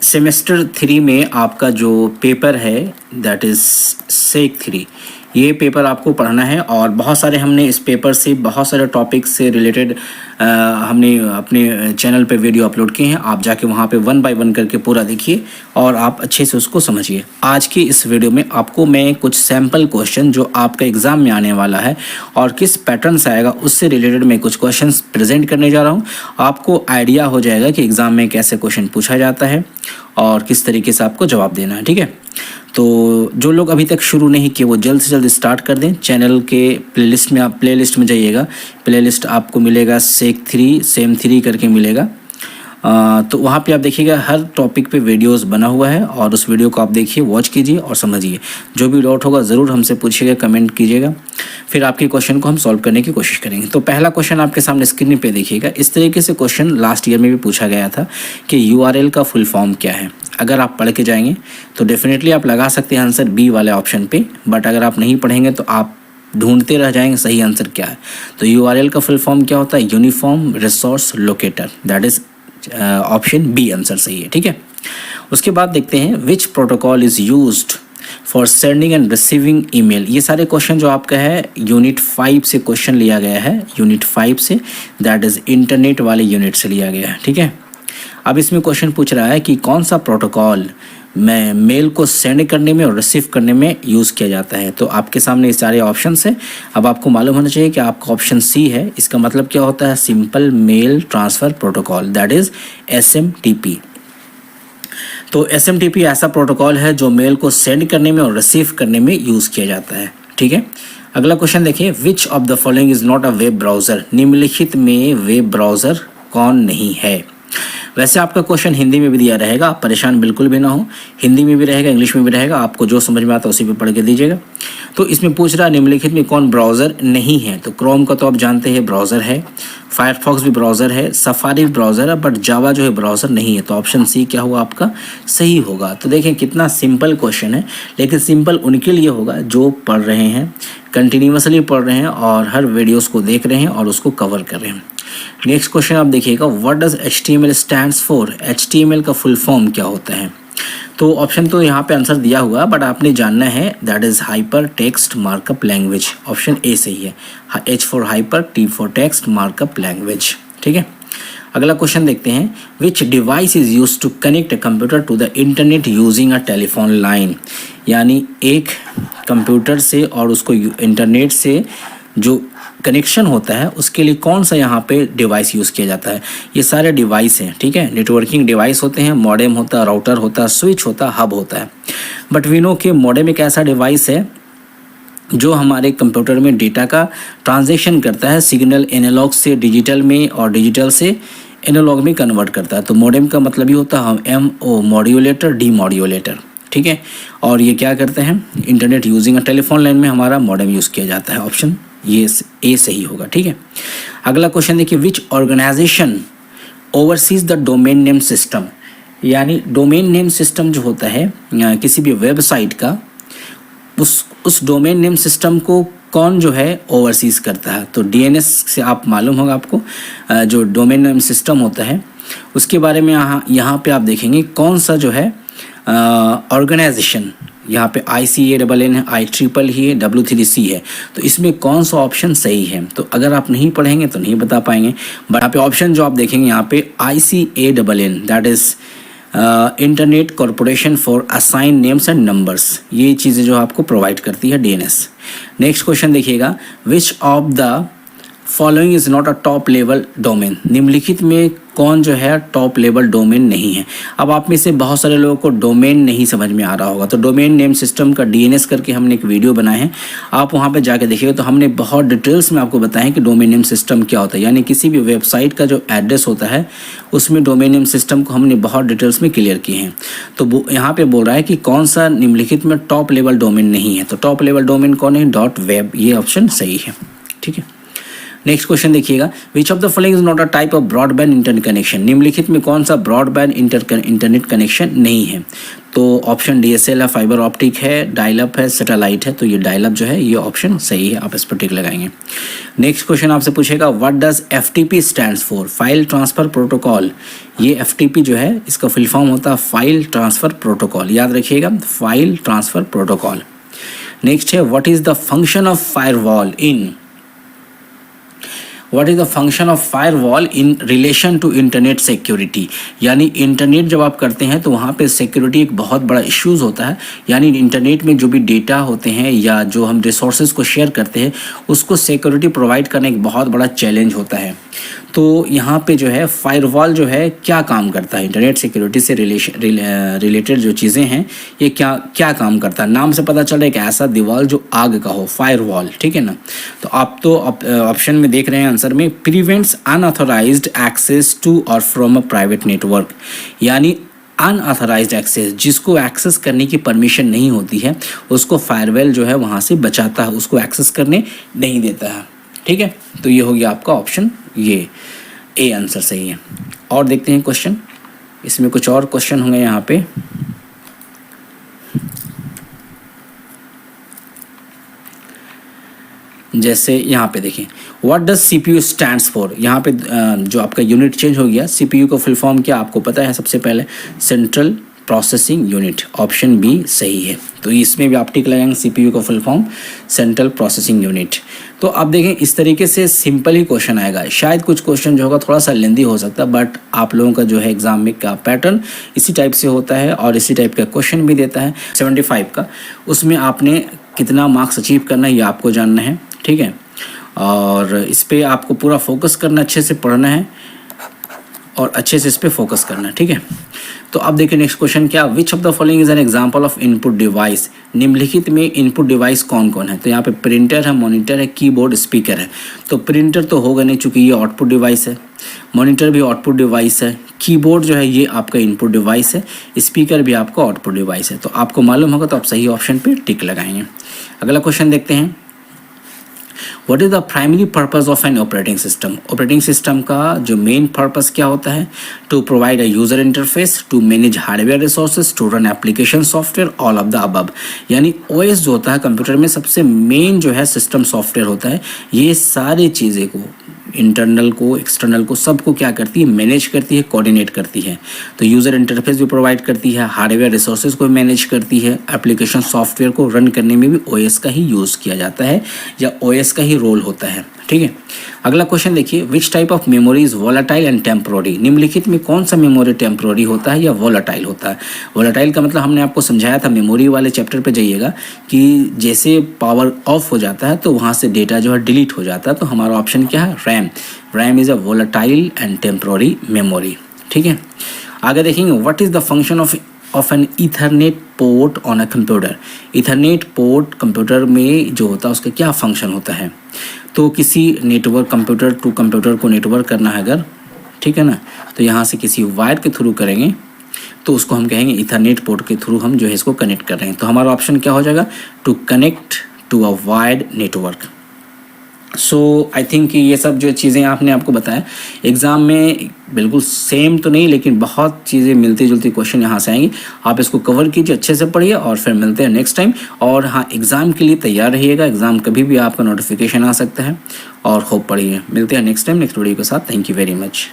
Semester 3 में आपका जो पेपर है दैट इज़ सेक 3, ये पेपर आपको पढ़ना है। और बहुत सारे हमने इस पेपर से बहुत सारे टॉपिक से रिलेटेड हमने अपने चैनल पे वीडियो अपलोड किए हैं। आप जाके वहाँ पे 1 बाय 1 करके पूरा देखिए और आप अच्छे से उसको समझिए। आज की इस वीडियो में आपको मैं कुछ सैम्पल क्वेश्चन जो आपका एग्ज़ाम में आने वाला है और किस पैटर्न से आएगा उससे रिलेटेड मैं कुछ क्वेश्चंस प्रेजेंट करने जा रहा हूँ। आपको आइडिया हो जाएगा कि एग्ज़ाम में कैसे क्वेश्चन पूछा जाता है और किस तरीके से आपको जवाब देना है, ठीक है। तो जो लोग अभी तक शुरू नहीं किए वो जल्द से जल्द स्टार्ट कर दें। चैनल के प्लेलिस्ट में आप प्लेलिस्ट में जाइएगा, प्लेलिस्ट आपको मिलेगा सेक 3 सेम 3 करके मिलेगा। तो वहाँ पे आप देखिएगा हर टॉपिक पे वीडियोस बना हुआ है और उस वीडियो को आप देखिए, वॉच कीजिए और समझिए। जो भी डाउट होगा ज़रूर हमसे पूछिएगा, कमेंट कीजिएगा, फिर आपके क्वेश्चन को हम सॉल्व करने की कोशिश करेंगे। तो पहला क्वेश्चन आपके सामने स्क्रीन पे देखिएगा। इस तरीके से क्वेश्चन लास्ट ईयर में भी पूछा गया था कि URL का फुल फॉर्म क्या है। अगर आप पढ़ के जाएंगे तो डेफिनेटली आप लगा सकते हैं आंसर बी वाले ऑप्शन पे, बट अगर आप नहीं पढ़ेंगे तो आप ढूंढते रह जाएंगे सही आंसर क्या है। तो URL का फुल फॉर्म क्या होता है? Uniform resource locator, that is option B answer सही है, ठीक है। उसके बाद देखते हैं which protocol is used for sending and receiving email. ये सारे क्वेश्चन जो आपका है यूनिट 5 से क्वेश्चन लिया गया है, यूनिट 5 से, दैट इज इंटरनेट वाले यूनिट से लिया गया है, ठीक है। अब इसमें क्वेश्चन पूछ रहा है कि कौन सा प्रोटोकॉल में मेल को सेंड करने में और रिसीव करने में यूज़ किया जाता है। तो आपके सामने ये सारे ऑप्शन है। अब आपको मालूम होना चाहिए कि आपका ऑप्शन सी है। इसका मतलब क्या होता है? Simple mail transfer protocol, that is SMTP। तो SMTP ऐसा प्रोटोकॉल है जो मेल को सेंड करने में और रिसीव करने में यूज़ किया जाता है, ठीक है। अगला क्वेश्चन देखिए, which of the following is not a web browser. निम्नलिखित में वेब ब्राउज़र कौन नहीं है? वैसे आपका क्वेश्चन हिंदी में भी दिया रहेगा, आप परेशान बिल्कुल भी ना हो। हिंदी में भी रहेगा, इंग्लिश में भी रहेगा, आपको जो समझ में आता है उसी पे पढ़ के दीजिएगा। तो इसमें पूछ रहा है निम्नलिखित में कौन ब्राउज़र नहीं है। तो क्रोम का तो आप जानते हैं ब्राउज़र है, फायरफॉक्स भी ब्राउज़र है, सफारी भी ब्राउज़र है, बट जावा जो है ब्राउज़र नहीं है। तो ऑप्शन सी क्या होगा आपका? सही होगा। तो देखें कितना सिंपल क्वेश्चन है, लेकिन सिंपल उनके लिए होगा जो पढ़ रहे हैं, कंटिन्यूसली पढ़ रहे हैं और हर वीडियोस को देख रहे हैं और उसको कवर कर रहे हैं। नेक्स्ट क्वेश्चन आप देखिएगा, what does HTML stands for. HTML का फुल फॉर्म क्या होता है? तो ऑप्शन तो यहाँ पे आंसर दिया हुआ, बट आपने जानना है, that is hyper text markup language. Option A सही है, H for hyper, T for text markup language, ठीक है। अगला क्वेश्चन देखते हैं, which device is use to connect a computer to the internet using a telephone line. यानी एक computer से और उसको इंटरनेट से जो कनेक्शन होता है उसके लिए कौन सा यहाँ पे डिवाइस यूज़ किया जाता है। ये सारे डिवाइस हैं, ठीक है। नेटवर्किंग डिवाइस होते हैं, मॉडेम होता है, राउटर होता है, स्विच होता है, हब होता है। बट वी नो कि मॉडेम एक ऐसा डिवाइस है जो हमारे कंप्यूटर में डेटा का ट्रांजेक्शन करता है, सिग्नल एनालॉग से डिजिटल में और डिजिटल से एनालॉग में कन्वर्ट करता है। तो मॉडेम का मतलब ही होता है MO मॉड्यूलेटर, डी मॉड्यूलेटर, ठीक है। और ये क्या करते हैं? Internet using a telephone line में हमारा मॉडेम यूज़ किया जाता है। ऑप्शन ये ए सही होगा, ठीक है। अगला क्वेश्चन देखिए, which organisation oversees the domain name system. यानी डोमेन नेम सिस्टम जो होता है किसी भी वेबसाइट का, उस डोमेन नेम सिस्टम को कौन जो है ओवरसीज करता है। तो DNS से आप मालूम होगा आपको, जो डोमेन नेम सिस्टम होता है उसके बारे में यहाँ पे आप देखेंगे कौन सा जो है ऑर्गेनाइजेशन, यहाँ पे ICANN है, IEEE है, W3C है। तो इसमें कौन सा ऑप्शन सही है? तो अगर आप नहीं पढ़ेंगे तो नहीं बता पाएंगे, बट यहाँ पे ऑप्शन जो आप देखेंगे यहाँ पे ICANN, that is internet corporation for assign names and numbers. ये चीज़ें जो आपको प्रोवाइड करती है DNS। नेक्स्ट क्वेश्चन देखिएगा, which of the following is not a top level domain. निम्नलिखित में कौन जो है टॉप लेवल डोमेन नहीं है। अब आप में से बहुत सारे लोगों को डोमेन नहीं समझ में आ रहा होगा, तो डोमेन नेम सिस्टम का DNS करके हमने एक वीडियो बनाए हैं, आप वहाँ पे जाके देखिएगा। तो हमने बहुत डिटेल्स में आपको बताया कि डोमेन नेम सिस्टम क्या होता है। यानी किसी भी वेबसाइट का जो एड्रेस होता है उसमें डोमेन नेम सिस्टम को हमने बहुत डिटेल्स में क्लियर किए हैं। तो यहाँ पे बोल रहा है कि कौन सा निम्नलिखित में टॉप लेवल डोमेन नहीं है। तो टॉप लेवल डोमेन कौन है? .web, ये ऑप्शन सही है, ठीक है। नेक्स्ट क्वेश्चन देखिएगा, which of the following is not a type of broadband internet connection, निम्नलिखित में कौन सा ब्रॉडबैंड इंटरनेट कनेक्शन नहीं है। तो ऑप्शन डीएसएल है, फाइबर ऑप्टिक है, डायल अप है, सैटेलाइट है। तो ये डायल अप जो है ये ऑप्शन सही है, आप इस पर टिक लगाएंगे। नेक्स्ट क्वेश्चन आपसे पूछेगा, what does FTP stands for, file transfer protocol. ये एफटीपी जो है इसका फुल फॉर्म होता है फाइल ट्रांसफर प्रोटोकॉल, याद रखिएगा, फाइल ट्रांसफर प्रोटोकॉल। नेक्स्ट है, what is the function of firewall in, what is the function of firewall in relation to internet security. यानी इंटरनेट जब आप करते हैं तो वहाँ पे सिक्योरिटी एक बहुत बड़ा इश्यूज़ होता है। यानी इंटरनेट में जो भी डेटा होते हैं या जो हम रिसोर्सेज को शेयर करते हैं उसको सिक्योरिटी प्रोवाइड करना एक बहुत बड़ा चैलेंज होता है। तो यहाँ पे जो है फायरवॉल जो है क्या काम करता है, इंटरनेट सिक्योरिटी से रिलेटेड जो चीज़ें हैं ये क्या काम करता है। नाम से पता चल रहा है एक ऐसा दीवार जो आग का हो, फायरवॉल, ठीक है ना। तो आप तो ऑप्शन में देख रहे हैं आंसर में, प्रिवेंट्स अनऑथराइज्ड एक्सेस टू और फ्रॉम अ प्राइवेट नेटवर्क। यानी अनऑथराइज्ड एक्सेस, जिसको एक्सेस करने की परमिशन नहीं होती है उसको फायरवॉल जो है वहाँ से बचाता है, उसको एक्सेस करने नहीं देता है, ठीक है। तो ये हो गया आपका ऑप्शन, ये ए आंसर सही है। और देखते हैं क्वेश्चन, इसमें कुछ और क्वेश्चन होंगे यहाँ पे। जैसे यहाँ पे देखें, what does CPU stands for. यहाँ पे जो आपका यूनिट चेंज हो गया, सीपीयू का फुल फॉर्म क्या आपको पता है सबसे पहले, central processing unit, option B सही है। तो इसमें भी आप टिक लगाएंगे, सीपीयू का full form central processing unit. तो आप देखें इस तरीके से सिंपल ही क्वेश्चन आएगा। शायद कुछ क्वेश्चन जो होगा थोड़ा सा लेंदी हो सकता है, बट आप लोगों का जो है एग्जाम में का पैटर्न इसी टाइप से होता है और इसी टाइप का क्वेश्चन भी देता है 75 का। उसमें आपने कितना मार्क्स अचीव करना है ये आपको जानना है, ठीक है। और इस पर आपको पूरा फोकस करना, अच्छे से पढ़ना है और अच्छे से इस पर फोकस करना है, ठीक है। तो अब देखिए नेक्स्ट क्वेश्चन क्या, which of the following is an example of input device. निम्नलिखित में इनपुट डिवाइस कौन कौन है। तो यहाँ पे प्रिंटर है, मॉनिटर है, कीबोर्ड, स्पीकर है। तो प्रिंटर तो होगा नहीं चूँकि ये आउटपुट डिवाइस है, मॉनिटर भी आउटपुट डिवाइस है, कीबोर्ड जो है ये आपका इनपुट डिवाइस है, स्पीकर भी आपका आउटपुट डिवाइस है। तो आपको मालूम होगा तो आप सही ऑप्शन पर टिक लगाएंगे। अगला क्वेश्चन देखते हैं, what is the primary purpose of an operating system. Operating system का जो मेन पर्पस क्या होता है, to provide a user interface, to manage hardware resources, to run application software, all of the above. यानी OS जो होता है computer में सबसे मेन जो है सिस्टम सॉफ्टवेयर होता है, ये सारी चीज़ें को, इंटरनल को, एक्सटर्नल को, सबको क्या करती है, मैनेज करती है, कोऑर्डिनेट करती है। तो यूज़र इंटरफेस भी प्रोवाइड करती है, हार्डवेयर रिसोर्सेज को मैनेज करती है, एप्लीकेशन सॉफ्टवेयर को रन करने में भी ओएस का ही यूज़ किया जाता है या ओएस का ही रोल होता है, ठीक है। अगला क्वेश्चन देखिए, which type of memory is volatile and temporary. निम्नलिखित में कौन सा मेमोरी टेम्पोररी होता है या वोलाटाइल होता है। वोलाटाइल का मतलब हमने आपको समझाया था, मेमोरी वाले चैप्टर पे जाइएगा कि जैसे पावर ऑफ हो जाता है तो वहाँ से डेटा जो है डिलीट हो जाता है। तो हमारा ऑप्शन क्या है, RAM. RAM is a volatile and temporary memory, ठीक है। आगे देखेंगे, what is the function of an ethernet port on a computer. Ethernet port computer में जो होता है उसका क्या फंक्शन होता है। तो किसी नेटवर्क, कंप्यूटर टू कंप्यूटर को नेटवर्क करना है अगर, ठीक है ना, तो यहाँ से किसी वायर के थ्रू करेंगे तो उसको हम कहेंगे ईथरनेट पोर्ट के थ्रू हम जो है इसको कनेक्ट कर रहे हैं। तो हमारा ऑप्शन क्या हो जाएगा, to connect to a wired network. So I think ये सब जो चीज़ें आपने आपको बताया एग्ज़ाम में बिल्कुल सेम तो नहीं, लेकिन बहुत चीज़ें मिलती जुलती क्वेश्चन यहाँ से आएंगी। आप इसको कवर कीजिए, अच्छे से पढ़िए और फिर मिलते हैं नेक्स्ट टाइम। और हाँ, एग्ज़ाम के लिए तैयार रहिएगा, एग्ज़ाम कभी भी आपका नोटिफिकेशन आ सकता है और खूब पढ़िए। मिलते हैं नेक्स्ट टाइम नेक्स्ट वीडियो के साथ। Thank you very much.